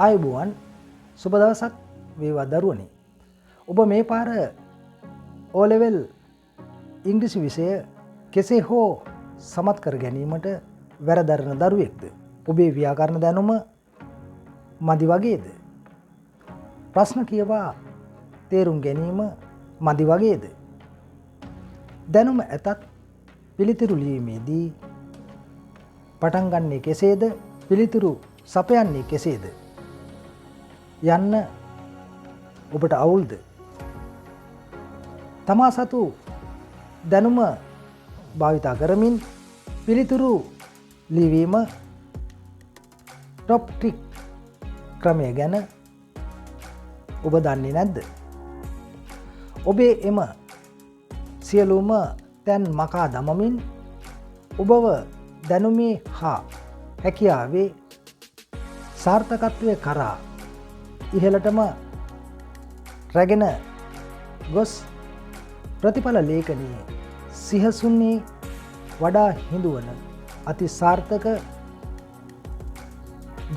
ආයුබෝවන් සුබ දවසක් වේවා දරුවනි. ඔබ මේ පාර O level ඉංග්‍රීසි විෂය කෙසේ හෝ සමත් කර ගැනීමට වැරදරන දරුවෙක්ද? ඔබේ ව්‍යාකරණ දැනුම මදි වගේද? ප්‍රශ්න කියවා තේරුම් ගැනීම මදි වගේද? දැනුම ඇතත් පිළිතුරු ලියීමේදී පටන් ගන්නේ කෙසේද? පිළිතුරු සපයන්නේ කෙසේද? යන්න ඔබට අවුල්ද? තමා සතු දැනුම භාවිතා කරමින් පිළිතුරු ලිවීම ටොප් ට්‍රික් ක්‍රමය ගැන ඔබ දන්නේ නැද්ද? ඔබේ එම සියලුම තැන් මකා දමමින් ඔබව දැනුමේ හා හැකියාවේ සාර්ථකත්වය කරා ඉහළටම රැගෙන ගොස් ප්‍රතිඵල ලේඛනයේ සිහසුන්නේ වඩා හිඳුවන අති සාර්ථක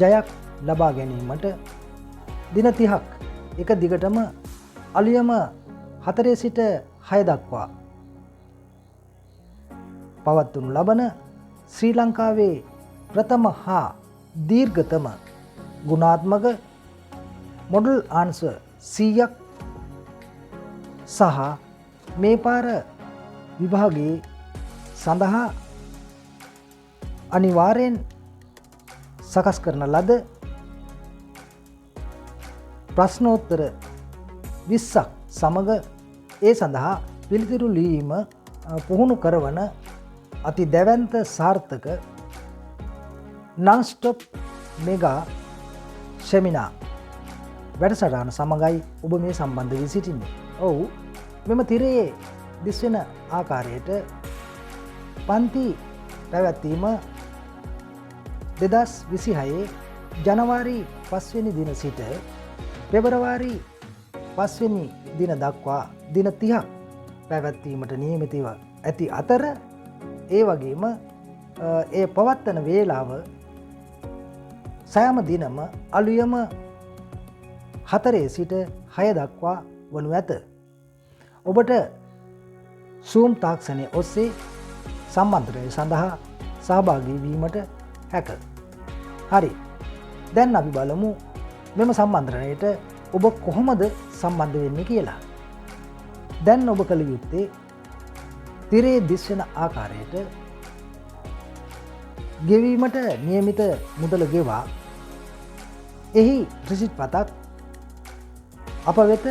ජයක් ලබා ගැනීමට දින 30ක් එක දිගටම අලුයම 4 සිට 6 දක්වා පවත්වනු ලබන ශ්‍රී ලංකාවේ ප්‍රථම හා දීර්ඝතම ගුණාත්මක මොඩල් ආන්සර් 100ක් සහ මේ පාර විභාගයේ සඳහා අනිවාර්යෙන් සකස් කරන ලද ප්‍රශ්නෝත්තර 20ක් සමග ඒ සඳහා පිළිතුරු ලිවීම පුහුණු කරවන අති දැවැන්ත සාර්ථක non-stop මෙගා සෙමිනාර් වැඩසටහන සමගයි ඔබ මේ සම්බන්ධ වී සිටින්නේ. ඔව්, මෙම තිරයේ දිස්වෙන ආකාරයට පන්ති පැවැත්වීම 2026 ජනවාරි 5 වෙනි දින සිට පෙබරවාරි 5 වෙනි දින දක්වා දින 30ක් පැවැත්වීමට නියමිතව ඇති අතර ඒ වගේම ඒ පවත්වන වේලාව සෑම දිනම අලුයම 4 සිට 6 දක්වා වනු ඇත. ඔබට Zoom තාක්ෂණය ඔස්සේ සම්බන්ධය සඳහා සහභාගී වීමට හැක. හරි. දැන් අපි බලමු මෙම සම්බන්ධනයට ඔබ කොහොමද සම්බන්ධ වෙන්නේ කියලා. දැන් ඔබ කළ යුත්තේ තිරේ දිස්වෙන ආකාරයට ගෙවීමට නියමිත මුදල ගෙවා එහි රිසිට් පතක් අප වෙත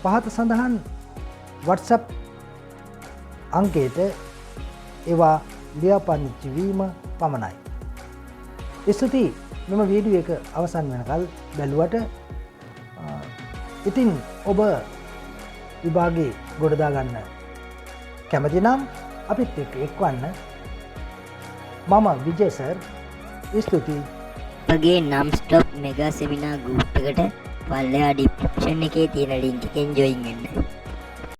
පහත සඳහන් WhatsApp අංකයට ඒවා ලියාපදිංචි වීම පමණයි. ස්තුතියි මෙම වීඩියෝ එක අවසන් වෙනකල් බැලුවට. ඉතින් ඔබ විභාගේ ගොඩදා ගන්න කැමති නම් අපිත් එක්ක එක්වන්න. මම විජේ සර්. ස්තුතියි. මගේ non-stop mega seminar group එකට පල්ලෙහා description එකේ තියෙන link එකෙන් join වෙන්න.